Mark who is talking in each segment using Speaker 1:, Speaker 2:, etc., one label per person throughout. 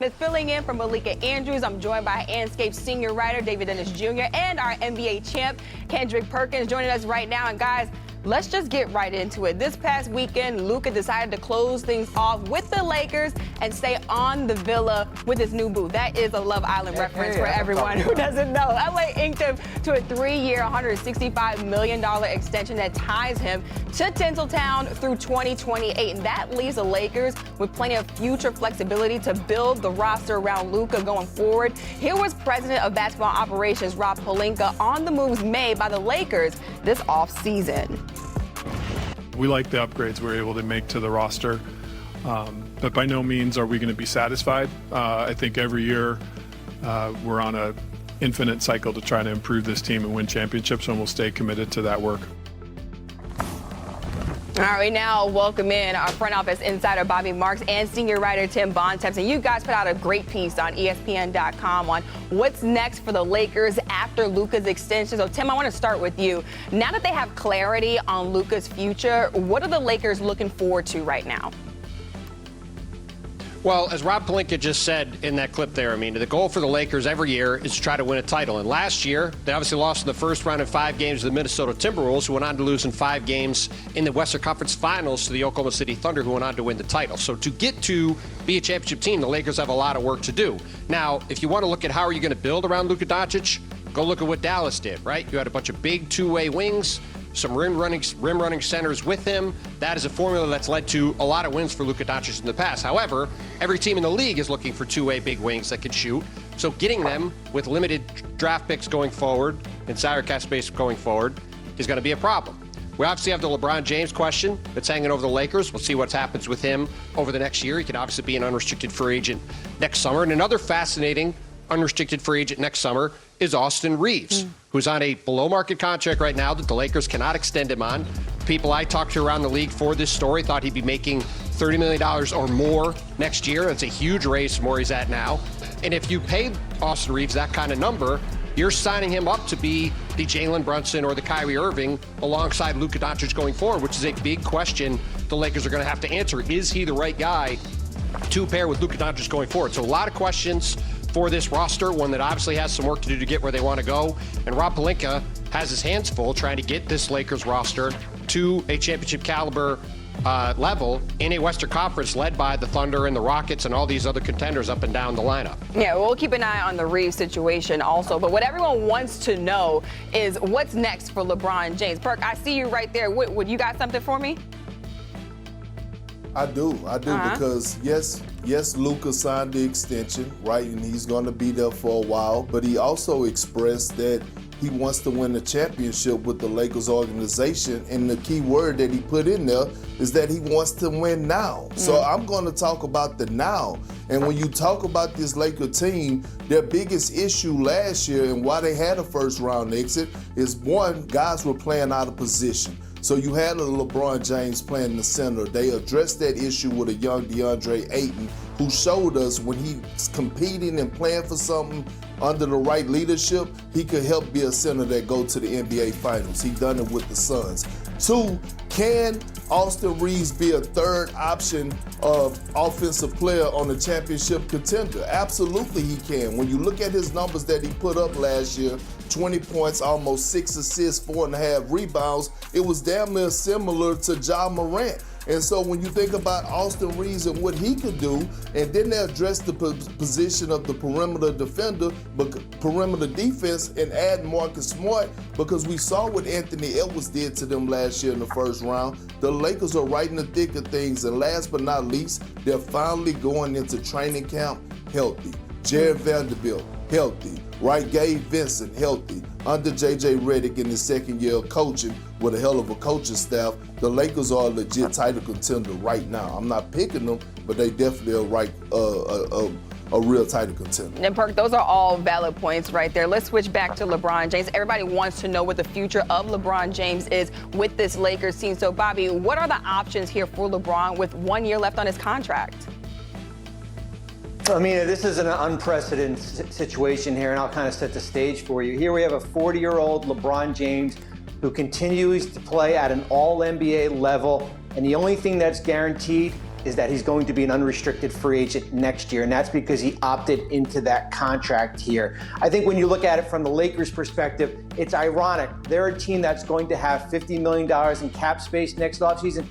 Speaker 1: Davis filling in for Malika Andrews. I'm joined by Anscape senior writer David Dennis Jr. and our NBA champ Kendrick Perkins joining us right now. And guys, let's just get right into it. This past weekend, Luka decided to close things off with the Lakers and stay on the villa with his new boo. That is a Love Island reference for everyone who doesn't know. LA inked him to a 3-year, $165 million extension that ties him to Tinseltown through 2028. And that leaves the Lakers with plenty of future flexibility to build the roster around Luka going forward. Here was President of Basketball Operations Rob Pelinka on the moves made by the Lakers this offseason.
Speaker 2: We like the upgrades we're able to make to the roster, but by no means are we going to be satisfied. I think every year we're on an infinite cycle to try to improve this team and win championships, and we'll stay committed to that work.
Speaker 1: All right, now welcome in our front office insider Bobby Marks and senior writer Tim Bontemps. And you guys put out a great piece on espn.com on what's next for the Lakers after Luka's extension. So Tim, I want to start with you. Now that they have clarity on Luka's future, what are the Lakers looking forward to right now?
Speaker 3: Well, as Rob Pelinka just said in that clip there, I mean, the goal for the Lakers every year is to try to win a title. And last year, they obviously lost in the first round in 5 games to the Minnesota Timberwolves, who went on to lose in 5 games in the Western Conference Finals to the Oklahoma City Thunder, who went on to win the title. So to get to be a championship team, the Lakers have a lot of work to do. Now, if you want to look at how are you going to build around Luka Doncic, go look at what Dallas did, right? You had a bunch of big two-way wings, some rim-running centers with him. That is a formula that's led to a lot of wins for Luka Doncic in the past. However, every team in the league is looking for two-way big wings that can shoot. So getting them with limited draft picks going forward and salary cap space going forward is going to be a problem. We obviously have the LeBron James question that's hanging over the Lakers. We'll see what happens with him over the next year. He could obviously be an unrestricted free agent next summer. And another fascinating unrestricted free agent next summer is Austin Reeves, who's on a below-market contract right now that the Lakers cannot extend him on. People I talked to around the league for this story thought he'd be making $30 million or more next year. That's a huge raise from where he's at now. And if you pay Austin Reeves that kind of number, you're signing him up to be the Jaylen Brunson or the Kyrie Irving alongside Luka Doncic going forward, which is a big question the Lakers are going to have to answer. Is he the right guy to pair with Luka Doncic going forward? So a lot of questions for this roster, one that obviously has some work to do to get where they want to go. And Rob Pelinka has his hands full trying to get this Lakers roster to a championship caliber level in a Western Conference led by the Thunder and the Rockets and all these other contenders up and down the lineup.
Speaker 1: Yeah, we'll keep an eye on the Reeves situation also. But what everyone wants to know is what's next for LeBron James. Perk, I see you right there. Would you got something for me?
Speaker 4: I do, because yes, Luka signed the extension, right, and he's going to be there for a while, but he also expressed that he wants to win the championship with the Lakers organization, and the key word that he put in there is that he wants to win now. So I'm going to talk about the now, and when you talk about this Laker team, their biggest issue last year and why they had a first-round exit is, one, guys were playing out of position. So you had a LeBron James playing in the center. They addressed that issue with a young DeAndre Ayton, who showed us when he's competing and playing for something under the right leadership, he could help be a center that go to the NBA Finals. He done it with the Suns. 2, can Austin Reeves be a third option of offensive player on a championship contender? Absolutely he can. When you look at his numbers that he put up last year, 20 points, almost 6 assists, 4.5 rebounds, it was damn near similar to Ja Morant. And so when you think about Austin Reeves and what he could do, and then they address the position of the perimeter defender, but perimeter defense, and add Marcus Smart, because we saw what Anthony Edwards did to them last year in the first round. The Lakers are right in the thick of things, and last but not least, they're finally going into training camp healthy. Jared Vanderbilt, healthy. Right, Gabe Vincent, healthy. Under J.J. Redick in his second year of coaching with a hell of a coaching staff, the Lakers are a legit title contender right now. I'm not picking them, but they definitely are a real title contender.
Speaker 1: And Perk, those are all valid points right there. Let's switch back to LeBron James. Everybody wants to know what the future of LeBron James is with this Lakers team. So, Bobby, what are the options here for LeBron with 1 year left on his contract?
Speaker 5: I mean, this is an unprecedented situation here, and I'll kind of set the stage for you. Here we have a 40-year-old LeBron James who continues to play at an all-NBA level, and the only thing that's guaranteed is that he's going to be an unrestricted free agent next year, and that's because he opted into that contract here. I think when you look at it from the Lakers' perspective, it's ironic. They're a team that's going to have $50 million in cap space next offseason,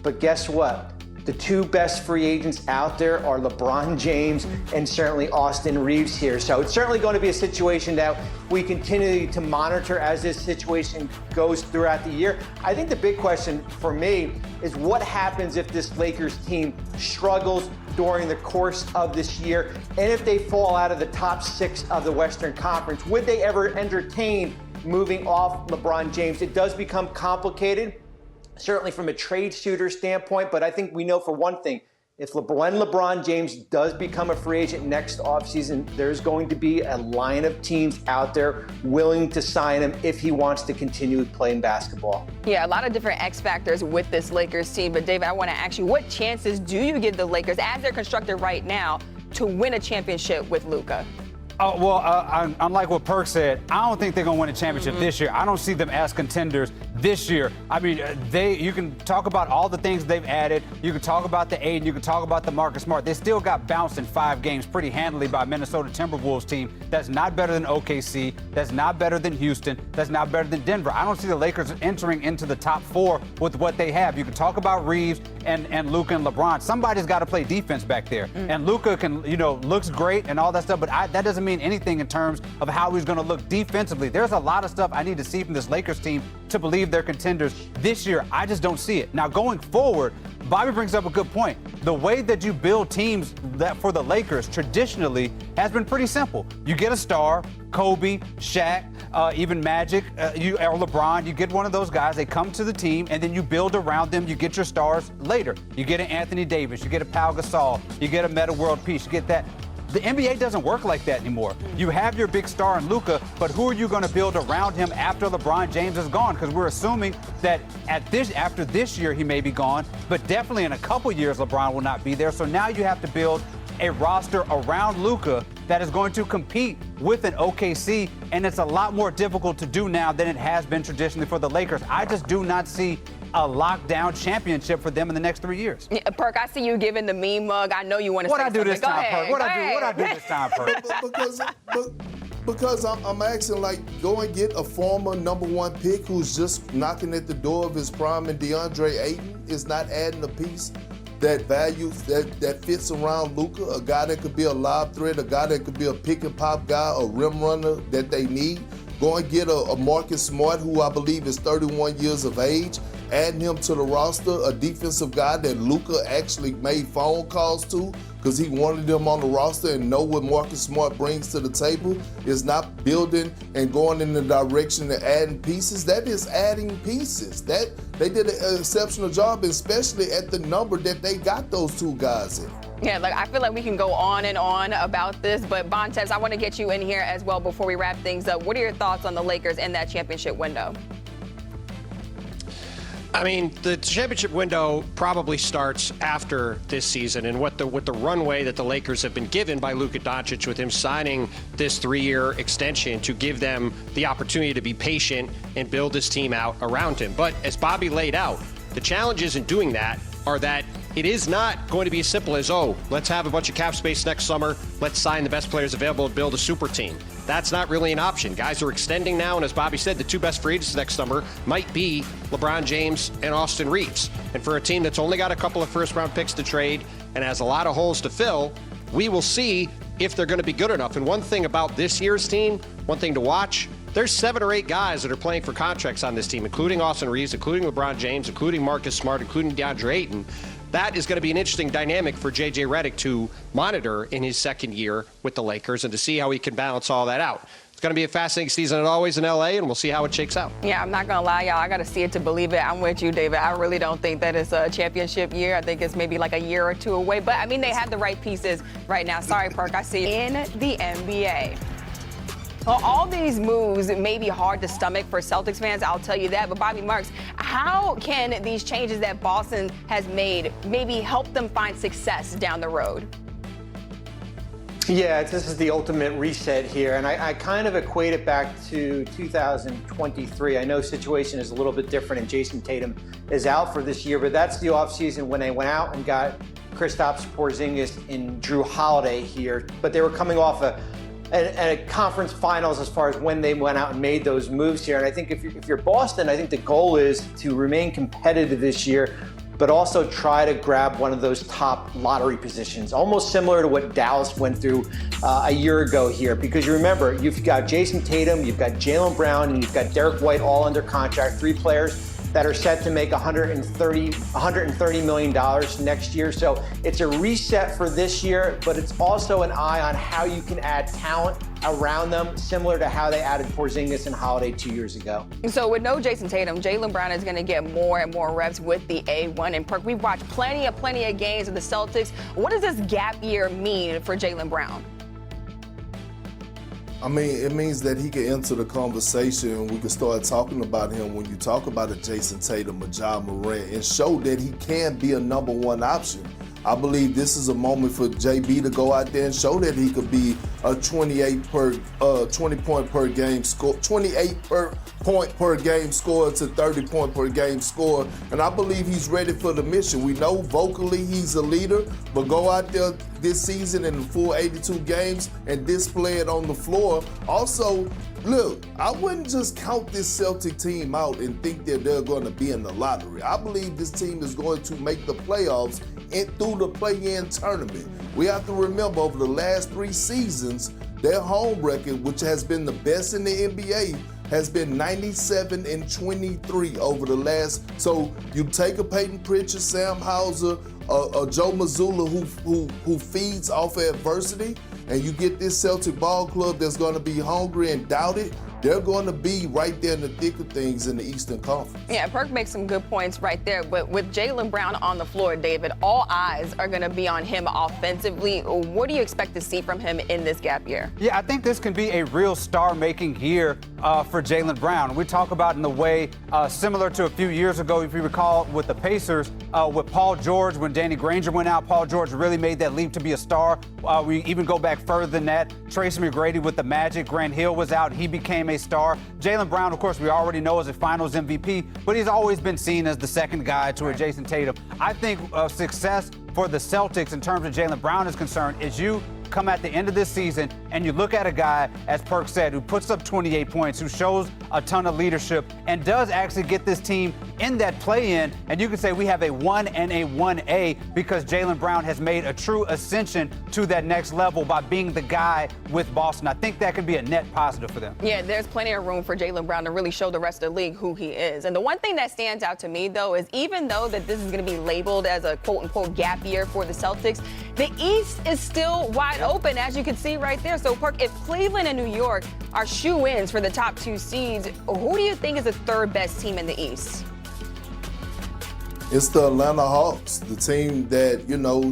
Speaker 5: but guess what? The two best free agents out there are LeBron James and certainly Austin Reeves here. So it's certainly going to be a situation that we continue to monitor as this situation goes throughout the year. I think the big question for me is what happens if this Lakers team struggles during the course of this year, and if they fall out of the top 6 of the Western Conference. Would they ever entertain moving off LeBron James? It does become complicated, certainly from a trade shooter standpoint, but I think we know for one thing, when LeBron James does become a free agent next offseason, there's going to be a line of teams out there willing to sign him if he wants to continue playing basketball.
Speaker 1: Yeah, a lot of different X factors with this Lakers team, but David, I want to ask you, what chances do you give the Lakers, as they're constructed right now, to win a championship with Luka?
Speaker 6: Unlike what Perk said, I don't think they're going to win a championship this year. I don't see them as contenders this year. I mean, you can talk about all the things they've added. You can talk about the Aiden. You can talk about the Marcus Smart. They still got bounced in 5 games pretty handily by Minnesota Timberwolves team that's not better than OKC, that's not better than Houston, that's not better than Denver. I don't see the Lakers entering into the top 4 with what they have. You can talk about Reeves and Luka and LeBron. Somebody's got to play defense back there. And Luka looks great and all that stuff, but that doesn't mean anything in terms of how he's going to look defensively. There's a lot of stuff I need to see from this Lakers team to believe they're contenders this year. I just don't see it. Now, going forward, Bobby brings up a good point. The way that you build teams that for the Lakers traditionally has been pretty simple. You get a star, Kobe, Shaq, even Magic, or LeBron. You get one of those guys, they come to the team, and then you build around them. You get your stars later. You get an Anthony Davis, you get a Pau Gasol, you get a Metta World Peace, you get that. The NBA doesn't work like that anymore. You have your big star in Luka, but who are you going to build around him after LeBron James is gone? Because we're assuming that after this year he may be gone, but definitely in a couple years LeBron will not be there. So now you have to build a roster around Luka that is going to compete with an OKC, and it's a lot more difficult to do now than it has been traditionally for the Lakers. I just do not see a lockdown championship for them in the next 3 years.
Speaker 1: Yeah, Perk, I see you giving the meme mug. I know you want to say something.
Speaker 6: What I do this time, Perk? What I do this time, Perk?
Speaker 4: Because I'm asking, like, go and get a former #1 pick who's just knocking at the door of his prime, and DeAndre Ayton is not adding a piece that values that fits around Luka, a guy that could be a lob threat, a guy that could be a pick and pop guy, a rim runner that they need. Go and get a Marcus Smart, who I believe is 31 years of age, adding him to the roster, a defensive guy that Luka actually made phone calls to because he wanted him on the roster and know what Marcus Smart brings to the table. Is not building and going in the direction of adding pieces. That is adding pieces. That they did an exceptional job, especially at the number that they got those 2 guys in.
Speaker 1: Yeah, I feel like we can go on and on about this, but Bontemps, I want to get you in here as well before we wrap things up. What are your thoughts on the Lakers in that championship window?
Speaker 3: I mean, the championship window probably starts after this season, and with the runway that the Lakers have been given by Luka Doncic with him signing this 3-year extension to give them the opportunity to be patient and build this team out around him. But as Bobby laid out, the challenges in doing that are that it is not going to be as simple as, let's have a bunch of cap space next summer, let's sign the best players available and build a super team. That's not really an option. Guys are extending now, and as Bobby said, the 2 best free agents next summer might be LeBron James and Austin Reeves. And for a team that's only got a couple of first-round picks to trade and has a lot of holes to fill, we will see if they're going to be good enough. And one thing about this year's team, one thing to watch, there's 7 or 8 guys that are playing for contracts on this team, including Austin Reeves, including LeBron James, including Marcus Smart, including DeAndre Ayton. That is going to be an interesting dynamic for J.J. Redick to monitor in his second year with the Lakers and to see how he can balance all that out. It's going to be a fascinating season as always in L.A., and we'll see how it shakes out.
Speaker 1: Yeah, I'm not going to lie, y'all. I got to see it to believe it. I'm with you, David. I really don't think that it's a championship year. I think it's maybe like a year or 2 away. But, I mean, they have the right pieces right now. Sorry, Perk. I see you. In the NBA. Well, all these moves may be hard to stomach for Celtics fans, I'll tell you that. But Bobby Marks, how can these changes that Boston has made maybe help them find success down the road?
Speaker 5: Yeah, this is the ultimate reset here, and I kind of equate it back to 2023. I know situation is a little bit different, and Jason Tatum is out for this year, but that's the offseason when they went out and got Kristaps Porzingis and Drew Holiday here, but they were coming off a conference finals as far as when they went out and made those moves here. And I think if you're Boston, I think the goal is to remain competitive this year, but also try to grab one of those top lottery positions, almost similar to what Dallas went through a year ago here. Because you remember, you've got Jason Tatum, you've got Jaylen Brown, and you've got Derek White all under contract, 3 players that are set to make $130 million next year. So it's a reset for this year, but it's also an eye on how you can add talent around them, similar to how they added Porzingis and Holiday 2 years ago.
Speaker 1: So with no Jason Tatum, Jaylen Brown is going to get more and more reps with the A1. And Perk, we've watched plenty of games of the Celtics. What does this gap year mean for Jaylen Brown?
Speaker 4: I mean, it means that he can enter the conversation and we can start talking about him when you talk about a Jason Tatum, a Ja Morant, and show that he can be a number 1 option. I believe this is a moment for JB to go out there and show that he could be a 28 point per game score, 28 point per game score to 30 point per game score. And I believe he's ready for the mission. We know vocally he's a leader, but go out there this season in the full 82 games and display it on the floor. Also, look, I wouldn't just count this Celtic team out and think that they're going to be in the lottery. I believe this team is going to make the playoffs and through the play-in tournament. We have to remember over the last 3 seasons, their home record, which has been the best in the NBA, has been 97-23 over the last. So you take a Peyton Pritchard, Sam Hauser, a Joe Mazzulla who feeds off of adversity, and you get this Celtic ball club that's going to be hungry and doubted. They're going to be right there in the thick of things in the Eastern Conference.
Speaker 1: Yeah, Perk makes some good points right there. But with Jaylen Brown on the floor, David, all eyes are going to be on him offensively. What do you expect to see from him in this gap year?
Speaker 6: Yeah, I think this can be a real star-making year for Jaylen Brown. We talk about in the way similar to a few years ago, if you recall, with the Pacers, with Paul George, when Danny Granger went out, Paul George really made that leap to be a star. We even go back further than that. Tracy McGrady with the Magic, Grant Hill was out, he became a star. Jaylen Brown, of course, we already know is a Finals MVP, but he's always been seen as the second guy to a Jason Tatum. I think success for the Celtics in terms of Jaylen Brown is concerned is you come at the end of this season and you look at a guy, as Perk said, who puts up 28 points, who shows a ton of leadership and does actually get this team in that play-in, and you can say we have a 1 and a 1A because Jaylen Brown has made a true ascension to that next level by being the guy with Boston. I think that could be a net positive for them.
Speaker 1: Yeah, there's plenty of room for Jaylen Brown to really show the rest of the league who he is. And the one thing that stands out to me, though, is even though that this is going to be labeled as a quote-unquote gap year for the Celtics, the East is still wide open, as you can see right there. So, Perk, if Cleveland and New York are shoe-ins for the top 2 seeds, who do you think is the 3rd best team in the East?
Speaker 4: It's the Atlanta Hawks, the team that,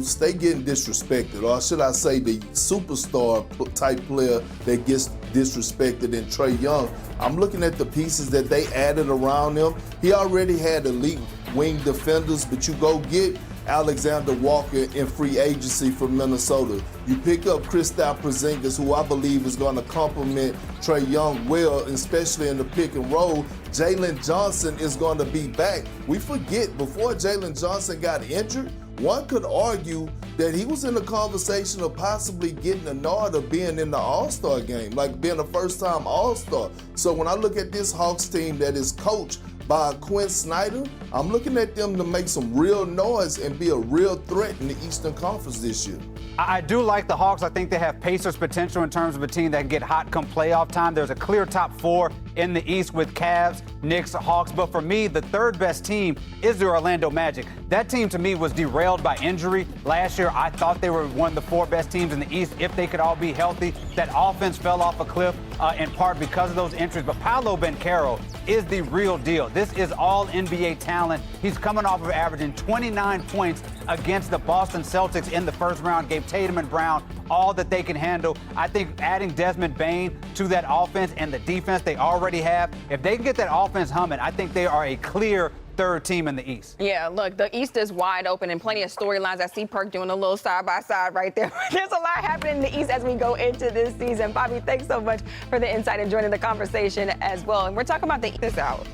Speaker 4: stay getting disrespected, or should I say the superstar type player that gets disrespected in Trae Young. I'm looking at the pieces that they added around him. He already had elite wing defenders, but you go get Alexander Walker in free agency from Minnesota. You pick up Kristaps Porzingis, who I believe is going to complement Trae Young well, especially in the pick and roll. Jalen Johnson is going to be back. We forget, before Jalen Johnson got injured, one could argue that he was in the conversation of possibly getting a nod of being in the All-Star game, like being a first-time All-Star. So when I look at this Hawks team that is coached by Quinn Snyder, I'm looking at them to make some real noise and be a real threat in the Eastern Conference this year.
Speaker 6: I do like the Hawks. I think they have Pacers potential in terms of a team that can get hot come playoff time. There's a clear top 4 in the East with Cavs, Knicks, Hawks. But for me, the 3rd best team is the Orlando Magic. That team, to me, was derailed by injury. Last year, I thought they were one of the 4 best teams in the East if they could all be healthy. That offense fell off a cliff in part because of those injuries. But Paolo Banchero is the real deal. This is all NBA talent. He's coming off of averaging 29 points against the Boston Celtics in the first round, gave Tatum and Brown all that they can handle. I think adding Desmond Bane to that offense and the defense they already have, if they can get that offense humming, I think they are a clear 3rd team in the East.
Speaker 1: Yeah, look, the East is wide open and plenty of storylines. I see Perk doing a little side-by-side right there. There's a lot happening in the East as we go into this season. Bobby, thanks so much for the insight and joining the conversation as well. And we're talking about the East out.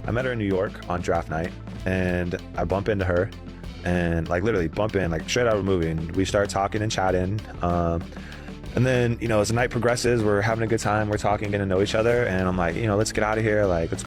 Speaker 7: I met her in New York on draft night, and I bump into her, and like literally bumping like straight out of a movie. And we start talking and chatting. And then, as the night progresses, we're having a good time. We're talking, getting to know each other. And I'm like, let's get out of here. Like, let's